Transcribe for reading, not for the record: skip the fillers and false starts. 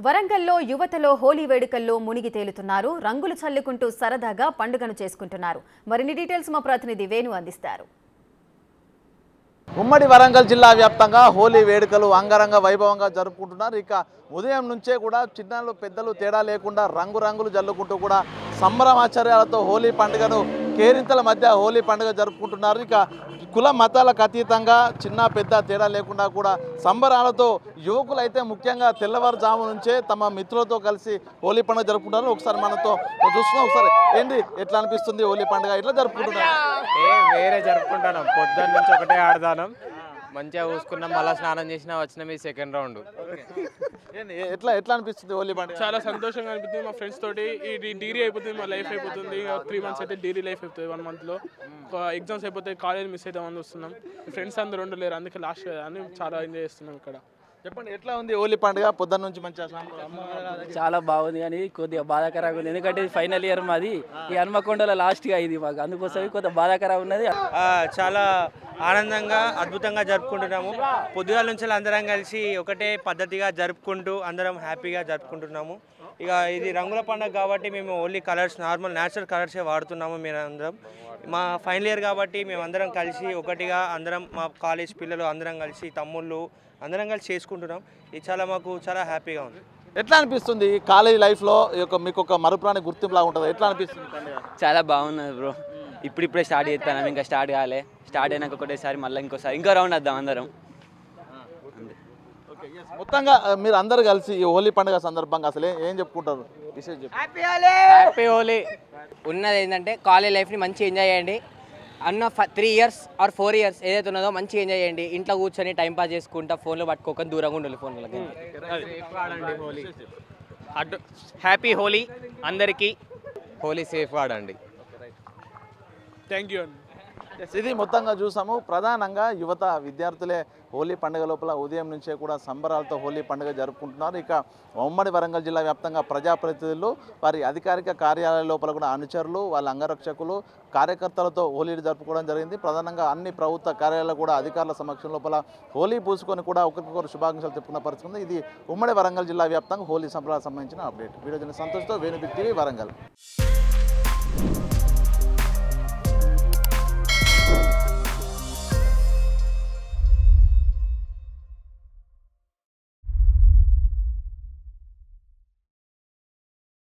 వరంగల్లో యువతలో హోలీ వేడుకల్లో మునిగి తేలుతున్నారు. రంగులు చల్లుకుంటూ సరదాగా పండుగను చేసుకుంటున్నారు. మరిన్ని డీటెయిల్స్ మా ప్రతినిధి వేణు అందిస్తారు. ఉమ్మడి వరంగల్ జిల్లా వ్యాప్తంగా హోలీ వేడుకలు అంగరంగ వైభవంగా జరుపుకుంటున్నారు. ఇక ఉదయం నుంచే కూడా చిన్నలు పెద్దలు తేడా లేకుండా రంగురంగులు జల్లుకుంటూ కూడా సంబరమాచర్యాలతో హోలీ పండుగను కేరింతల మధ్య హోలీ పండుగ జరుపుకుంటున్నారు. ఇక కుల మతాలకు అతీతంగా చిన్న పెద్ద తేడా లేకుండా కూడా సంబరాలతో యువకులు అయితే ముఖ్యంగా తెల్లవారుజాము నుంచే తమ మిత్రులతో కలిసి హోలీ పండుగ జరుపుకుంటున్నారు. ఒకసారి మనతో చూస్తున్నాం. ఒకసారి ఏంటి ఎట్లా అనిపిస్తుంది హోలీ పండుగ ఎట్లా జరుపుకుంటున్నారు? వేరే జరుపుకుంటాను. పొద్దున్న నుంచి ఒకటే ఆడదాను, మంచిగా చూసుకున్నాం, మళ్ళీ స్నానం చేసినా వచ్చినాం. ఈ సెకండ్ రౌండ్ ఎట్లా ఎట్లా అనిపిస్తుంది హోలీ పండుగ? చాలా సంతోషంగా అనిపిస్తుంది. మా ఫ్రెండ్స్ తోటి ఈ డిగ్రీ అయిపోతుంది, మా లైఫ్ అయిపోతుంది. 3 months అయితే డిగ్రీ లైఫ్ అయిపోతుంది. 1 monthలో ఎగ్జామ్స్ అయిపోతే కాలేజ్ మిస్ అవుతామని వస్తున్నాం. ఫ్రెండ్స్ అందరూ ఉండలేరు, అందుకే లాస్ట్ అని చాలా ఎంజాయ్ చేస్తున్నాం. ఇక్కడ చెప్పండి ఎట్లా ఉంది హోలీ పండుగ? పొద్దున్న నుంచి మంచిగా చాలా బాగుంది, కానీ కొద్దిగా బాధాకరంగా ఉంది. ఎందుకంటే ఇది ఫైనల్ ఇయర్ మాది, ఈ హన్మకొండలో లాస్ట్గా ఇది మాకు, అందుకోసం కొద్దిగా బాధాకరంగా ఉన్నది. చాలా ఆనందంగా అద్భుతంగా జరుపుకుంటున్నాము. పొద్దుగాల నుంచి అందరం కలిసి ఒకటే పద్ధతిగా జరుపుకుంటూ అందరం హ్యాపీగా జరుపుకుంటున్నాము. ఇక ఇది రంగుల పండుగ కాబట్టి మేము ఓన్లీ కలర్స్, నార్మల్ న్యాచురల్ కలర్సే వాడుతున్నాము. మేము అందరం మా ఫైనల్ ఇయర్ కాబట్టి మేము అందరం కలిసి ఒకటిగా అందరం మా కాలేజ్ పిల్లలు అందరం కలిసి తమ్ముళ్ళు అందరం కలిసి చేసుకుంటున్నాం. ఇది చాలా మాకు చాలా హ్యాపీగా ఉంది. ఎట్లా అనిపిస్తుంది కాలేజ్ లైఫ్లో మీకు ఒక మరుపురాని గుర్తింపులా ఉంటుంది? ఎట్లా అనిపిస్తుంది? చాలా బాగున్నది బ్రో. ఇప్పుడిప్పుడే స్టార్ట్ చేస్తాను, ఇంకా స్టార్ట్ కాలే. స్టార్ట్ అయినాక ఒకటేసారి మళ్ళీ ఇంకో రౌండ్ వద్దాం అందరం. మొత్తంగా మీరు అందరు కలిసి ఈ హోలీ పండుగ సందర్భంగా అసలు ఏం చెప్పుకుంటారు? హ్యాపీ హోలీ. ఉన్నది ఏంటంటే కాలేజ్ లైఫ్ని మంచిగా ఎంజాయ్ చేయండి. అన్న 3 years ఆర్ 4 years ఏదైతే ఉన్నదో మంచిగా ఎంజాయ్ చేయండి. ఇంట్లో కూర్చొని టైంపాస్ చేసుకుంటా ఫోన్లో పట్టుకోకుండా దూరంగా ఉండాలి ఫోన్లకి. హ్యాపీ హోలీ అందరికీ. హోలీ సేఫ్ ఆడండి. థ్యాంక్ యూ అండి. ఇది మొత్తంగా చూసాము. ప్రధానంగా యువత విద్యార్థులే హోలీ పండుగ లోపల ఉదయం నుంచే కూడా సంబరాలతో హోలీ పండుగ జరుపుకుంటున్నారు. ఇక ఉమ్మడి వరంగల్ జిల్లా వ్యాప్తంగా ప్రజాప్రతినిధులు, వారి అధికారిక కార్యాలయాల లోపల కూడా అనుచరులు, వాళ్ళ అంగరక్షకులు, కార్యకర్తలతో హోలీని జరుపుకోవడం జరిగింది. ప్రధానంగా అన్ని ప్రభుత్వ కార్యాలయాలు కూడా అధికారుల సమక్షం లోపల హోలీ పూసుకొని కూడా ఒకరికొకరు శుభాకాంక్షలు చెప్పుకున్న పరిస్థితి ఉంది. ఇది ఉమ్మడి వరంగల్ జిల్లా వ్యాప్తంగా హోలీ సంబరాలకు సంబంధించిన అప్డేట్. వీడియో సంతోష్తో వేణు బిగ్ టీవీ వరంగల్.